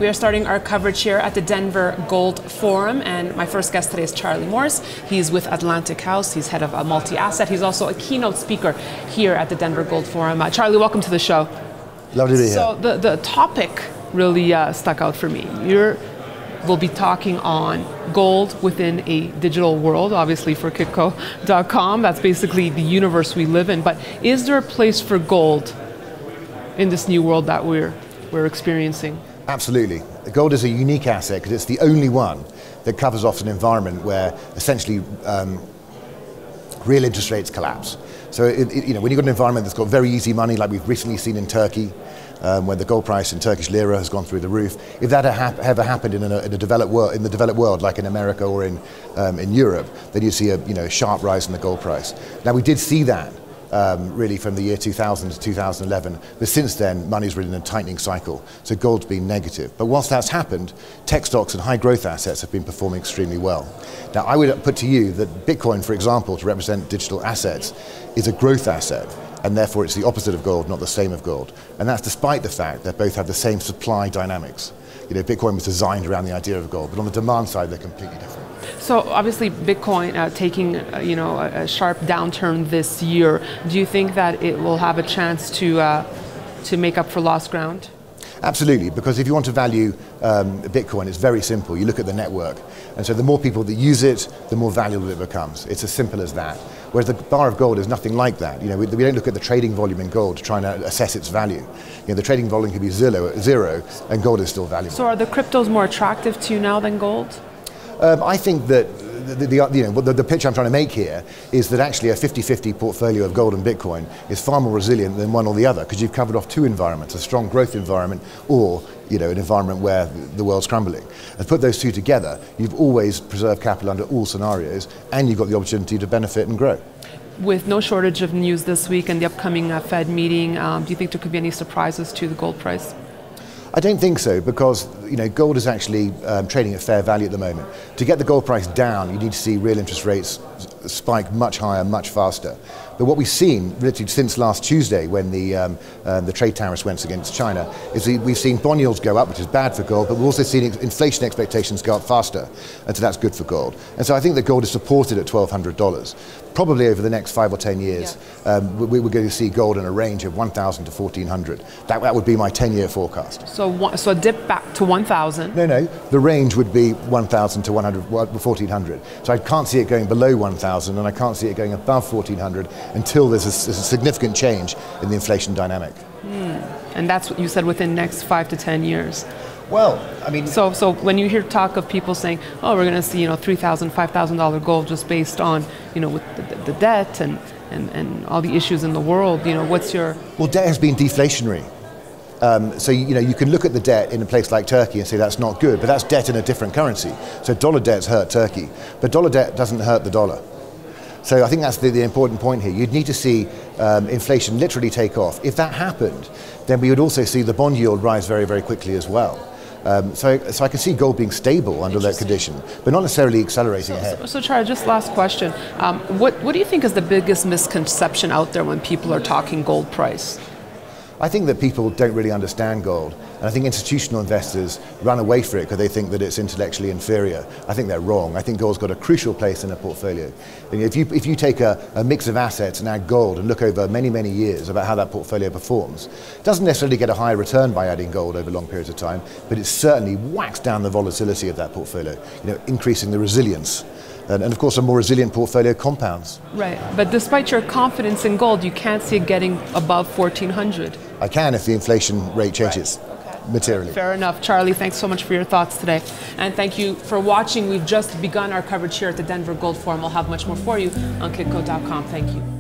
We are starting our coverage here at the Denver Gold Forum, and my first guest today is Charlie Morris. He's with Atlantic House. He's head of a multi-asset. He's also a keynote speaker here at the Denver Gold Forum. Charlie, welcome to the show. Lovely to be here. So the topic really stuck out for me. We'll be talking on gold within a digital world, obviously for Kitco.com. That's basically the universe we live in. But is there a place for gold in this new world that we're experiencing? Absolutely. Gold is a unique asset because it's the only one that covers off an environment where essentially real interest rates collapse. So when you've got an environment that's got very easy money, like we've recently seen in Turkey, when the gold price in Turkish lira has gone through the roof, if that ever happened in the developed world, like in America or in Europe, then you see a sharp rise in the gold price. Now we did see that really from the year 2000 to 2011, but since then money's really in a tightening cycle, so gold's been negative. But whilst that's happened, tech stocks and high growth assets have been performing extremely well. Now I would put to you that Bitcoin, for example, to represent digital assets, is a growth asset, and therefore it's the opposite of gold, not the same of gold. And that's despite the fact that both have the same supply dynamics. Bitcoin was designed around the idea of gold, but on the demand side they're completely different. So obviously Bitcoin taking a sharp downturn this year. Do you think that it will have a chance to make up for lost ground? Absolutely, because if you want to value Bitcoin, it's very simple. You look at the network, and so the more people that use it, the more valuable it becomes. It's as simple as that. Whereas the bar of gold is nothing like that. We don't look at the trading volume in gold to try and assess its value. The trading volume could be zero, and gold is still valuable. So are the cryptos more attractive to you now than gold? I think that the pitch I'm trying to make here is that actually a 50-50 portfolio of gold and Bitcoin is far more resilient than one or the other, because you've covered off two environments, a strong growth environment or an environment where the world's crumbling. And put those two together, you've always preserved capital under all scenarios, and you've got the opportunity to benefit and grow. With no shortage of news this week and the upcoming Fed meeting, do you think there could be any surprises to the gold price? I don't think so, because gold is actually trading at fair value at the moment. To get the gold price down, you need to see real interest rates spike much higher, much faster. But what we've seen literally since last Tuesday, when the trade tariffs went against China, is we've seen bond yields go up, which is bad for gold, but we've also seen inflation expectations go up faster, and so that's good for gold. And so I think that gold is supported at $1,200. Probably over the next 5 or 10 years, we're going to see gold in a range of 1,000 to 1,400. That would be my 10-year forecast. So a dip back to 1,000? No, the range would be 1,000 to 1,400. So I can't see it going below 1,000, and I can't see it going above 1,400 until there's a significant change in the inflation dynamic. And that's what you said within the next 5 to 10 years. Well, I mean... So when you hear talk of people saying, oh, we're going to see, $3,000, $5,000 gold just based on, with the debt and all the issues in the world, what's your... Well, debt has been deflationary. So you can look at the debt in a place like Turkey and say that's not good, but that's debt in a different currency. So dollar debts hurt Turkey, but dollar debt doesn't hurt the dollar. So I think that's the important point here. You'd need to see inflation literally take off. If that happened, then we would also see the bond yield rise very, very quickly as well. So I can see gold being stable under that condition, but not necessarily accelerating ahead. So Charlie, just last question. What do you think is the biggest misconception out there when people are talking gold price? I think that people don't really understand gold, and I think institutional investors run away from it because they think that it's intellectually inferior. I think they're wrong. I think gold's got a crucial place in a portfolio. And if you take a mix of assets and add gold and look over many, many years about how that portfolio performs, it doesn't necessarily get a higher return by adding gold over long periods of time, but it certainly whacks down the volatility of that portfolio, increasing the resilience. And of course, a more resilient portfolio compounds. Right, but despite your confidence in gold, you can't see it getting above 1,400. I can if the inflation rate changes materially. Fair enough. Charlie, thanks so much for your thoughts today. And thank you for watching. We've just begun our coverage here at the Denver Gold Forum. We'll have much more for you on Kitco.com. Thank you.